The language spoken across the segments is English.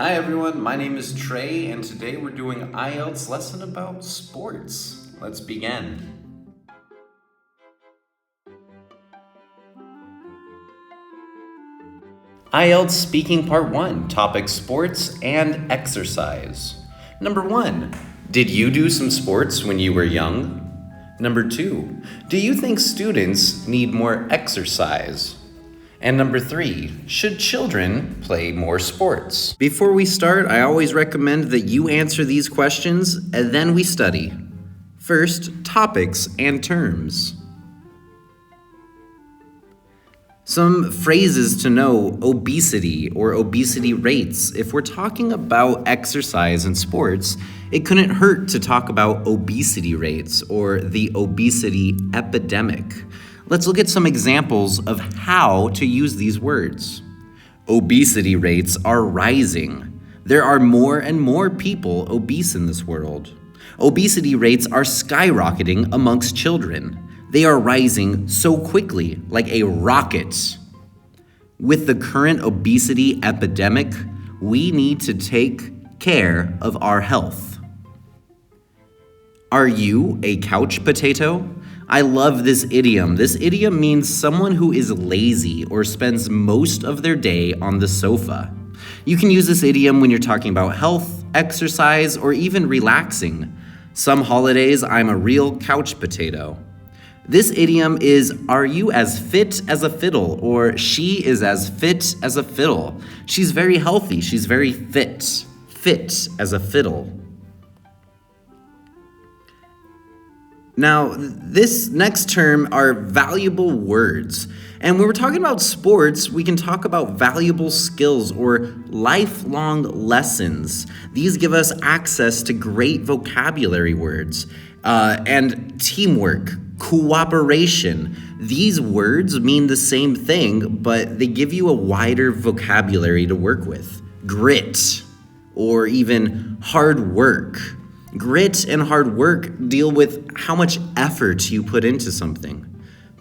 Hi everyone, my name is Trey, and today we're doing IELTS lesson about sports. Let's begin. IELTS Speaking Part 1, topic sports and exercise. Number 1, did you do some sports when you were young? Number 2, do you think students need more exercise? And number 3, should children play more sports? Before we start, I always recommend that you answer these questions and then we study. First, topics and terms. Some phrases to know: obesity or obesity rates. If we're talking about exercise and sports, it couldn't hurt to talk about obesity rates or the obesity epidemic. Let's look at some examples of how to use these words. Obesity rates are rising. There are more and more people obese in this world. Obesity rates are skyrocketing amongst children. They are rising so quickly, like a rocket. With the current obesity epidemic, we need to take care of our health. Are you a couch potato? I love this idiom. This idiom means someone who is lazy or spends most of their day on the sofa. You can use this idiom when you're talking about health, exercise, or even relaxing. Some holidays, I'm a real couch potato. This idiom is, are you as fit as a fiddle? Or she is as fit as a fiddle. She's very healthy. She's very fit. Fit as a fiddle. Now, this next term are valuable words. And when we're talking about sports, we can talk about valuable skills or lifelong lessons. These give us access to great vocabulary words and teamwork, cooperation. These words mean the same thing, but they give you a wider vocabulary to work with. Grit, or even hard work. Grit and hard work deal with how much effort you put into something.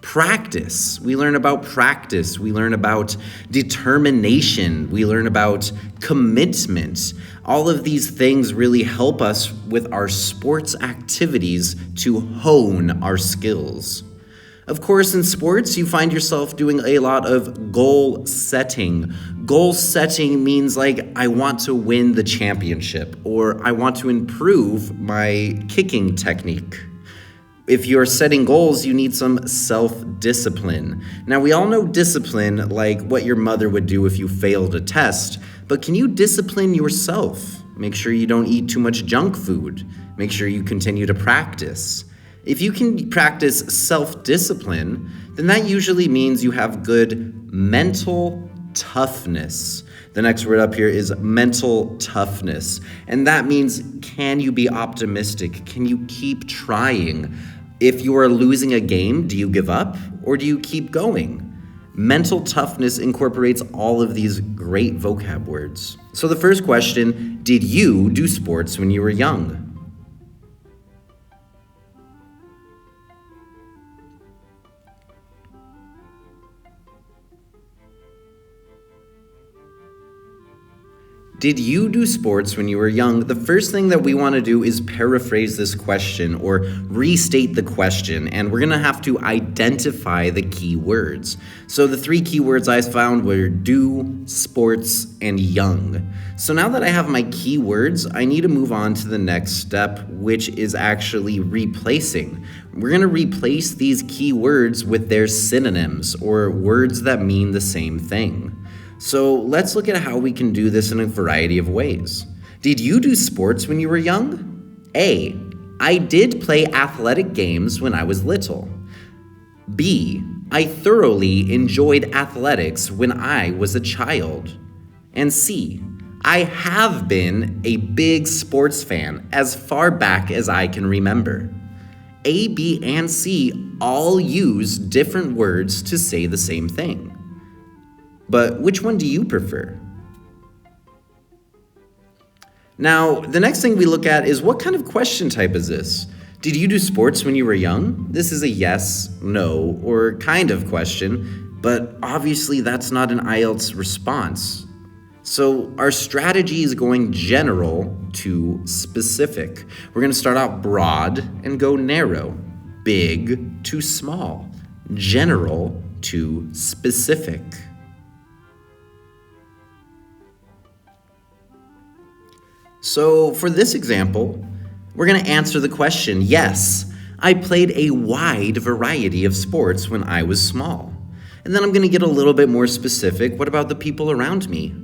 Practice. We learn about practice. We learn about determination. We learn about commitment. All of these things really help us with our sports activities to hone our skills. Of course, in sports, you find yourself doing a lot of goal setting. Goal setting means like, I want to win the championship, or I want to improve my kicking technique. If you're setting goals, you need some self-discipline. Now, we all know discipline, like what your mother would do if you failed a test, but can you discipline yourself? Make sure you don't eat too much junk food. Make sure you continue to practice. If you can practice self-discipline, then that usually means you have good mental toughness. The next word up here is mental toughness. And that means, can you be optimistic? Can you keep trying? If you are losing a game, do you give up or do you keep going? Mental toughness incorporates all of these great vocab words. So the first question, did you do sports when you were young? Did you do sports when you were young? The first thing that we want to do is paraphrase this question or restate the question, and we're going to have to identify the key words. So the 3 key words I found were do, sports, and young. So now that I have my key words, I need to move on to the next step, which is actually replacing. We're going to replace these key words with their synonyms, or words that mean the same thing. So let's look at how we can do this in a variety of ways. Did you do sports when you were young? A, I did play athletic games when I was little. B, I thoroughly enjoyed athletics when I was a child. And C, I have been a big sports fan as far back as I can remember. A, B, and C all use different words to say the same thing. But which one do you prefer? Now, the next thing we look at is, what kind of question type is this? Did you do sports when you were young? This is a yes, no, or kind of question, but obviously that's not an IELTS response. So our strategy is going general to specific. We're going to start out broad and go narrow, big to small, general to specific. So for this example, we're going to answer the question, yes, I played a wide variety of sports when I was small. And then I'm going to get a little bit more specific. What about the people around me?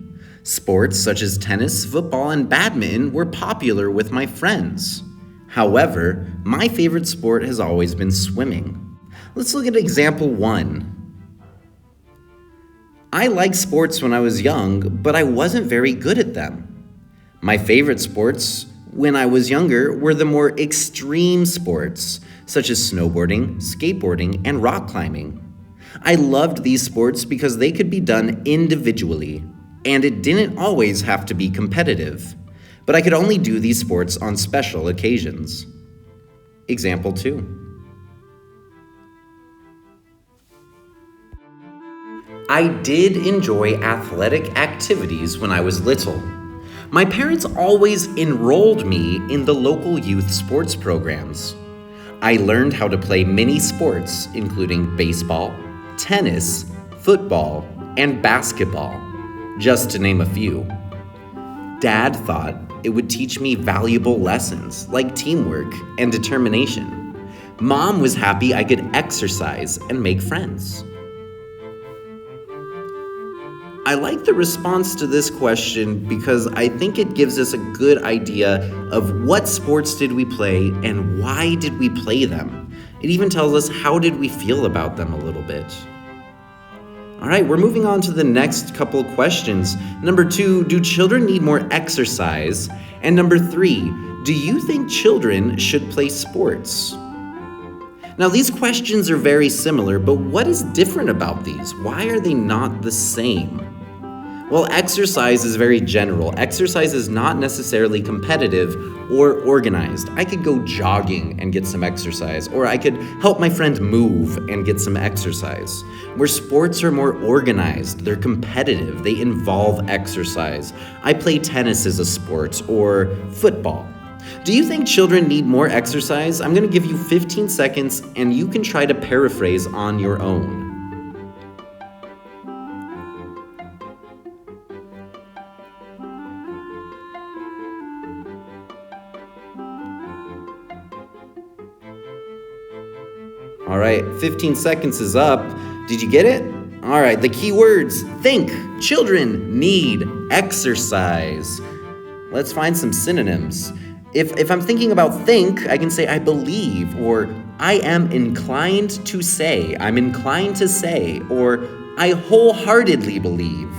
Sports such as tennis, football, and badminton were popular with my friends. However, my favorite sport has always been swimming. Let's look at example 1. I liked sports when I was young, but I wasn't very good at them. My favorite sports when I was younger were the more extreme sports, such as snowboarding, skateboarding, and rock climbing. I loved these sports because they could be done individually, and it didn't always have to be competitive, but I could only do these sports on special occasions. Example 2. I did enjoy athletic activities when I was little. My parents always enrolled me in the local youth sports programs. I learned how to play many sports, including baseball, tennis, football, and basketball, just to name a few. Dad thought it would teach me valuable lessons like teamwork and determination. Mom was happy I could exercise and make friends. I like the response to this question because I think it gives us a good idea of what sports did we play and why did we play them. It even tells us how did we feel about them a little bit. All right, we're moving on to the next couple of questions. Number 2, do children need more exercise? And number 3, do you think children should play sports? Now, these questions are very similar, but what is different about these? Why are they not the same? Well, exercise is very general. Exercise is not necessarily competitive or organized. I could go jogging and get some exercise, or I could help my friend move and get some exercise. Where sports are more organized, they're competitive, they involve exercise. I play tennis as a sport, or football. Do you think children need more exercise? I'm going to give you 15 seconds, and you can try to paraphrase on your own. All right, 15 seconds is up. Did you get it? All right, the key words: think, children need exercise. Let's find some synonyms. If I'm thinking about think, I can say I believe, or I am inclined to say, I'm inclined to say, or I wholeheartedly believe.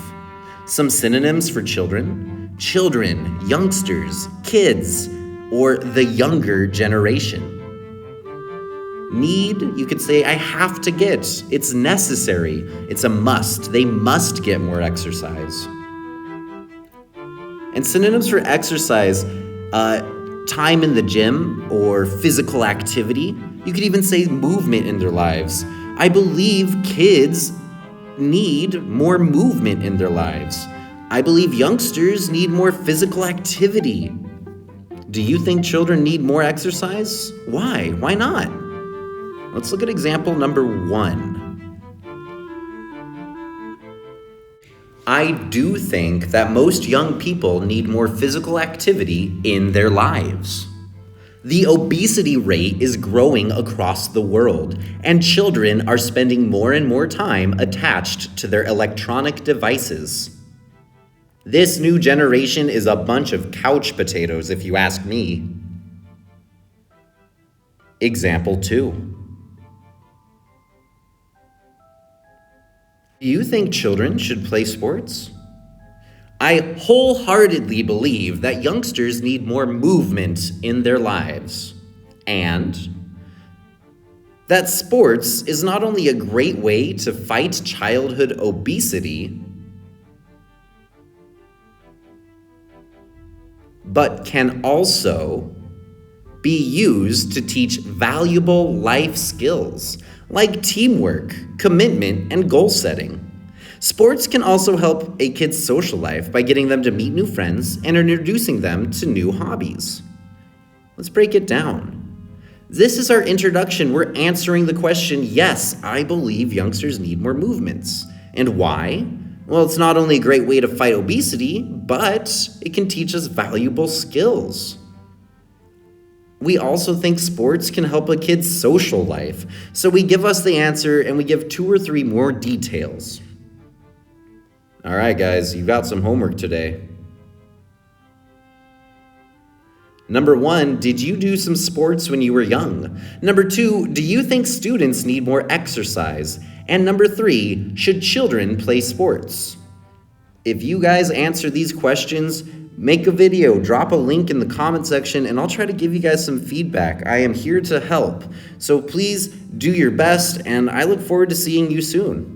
Some synonyms for children: children, youngsters, kids, or the younger generation. Need, you could say I have to get, it's necessary, it's a must, they must get more exercise. And synonyms for exercise, time in the gym or physical activity. You could even say movement in their lives. I believe kids need more movement in their lives. I believe youngsters need more physical activity. Do you think children need more exercise? Why? Why not? Let's look at example number 1. I do think that most young people need more physical activity in their lives. The obesity rate is growing across the world, and children are spending more and more time attached to their electronic devices. This new generation is a bunch of couch potatoes, if you ask me. Example 2. Do you think children should play sports? I wholeheartedly believe that youngsters need more movement in their lives, and that sports is not only a great way to fight childhood obesity, but can also be used to teach valuable life skills like teamwork, commitment, and goal setting. Sports can also help a kid's social life by getting them to meet new friends and introducing them to new hobbies. Let's break it down. This is our introduction. We're answering the question, yes, I believe youngsters need more movements. And why? Well, it's not only a great way to fight obesity, but it can teach us valuable skills. We also think sports can help a kid's social life. So we give us the answer and we give 2 or 3 more details. All right, guys, you've got some homework today. Number 1, did you do some sports when you were young? Number 2, do you think students need more exercise? And number 3, should children play sports? If you guys answer these questions, make a video, drop a link in the comment section, and I'll try to give you guys some feedback. I am here to help. So please do your best, and I look forward to seeing you soon.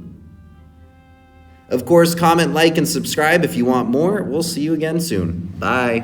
Of course, comment, like, and subscribe if you want more. We'll see you again soon. Bye.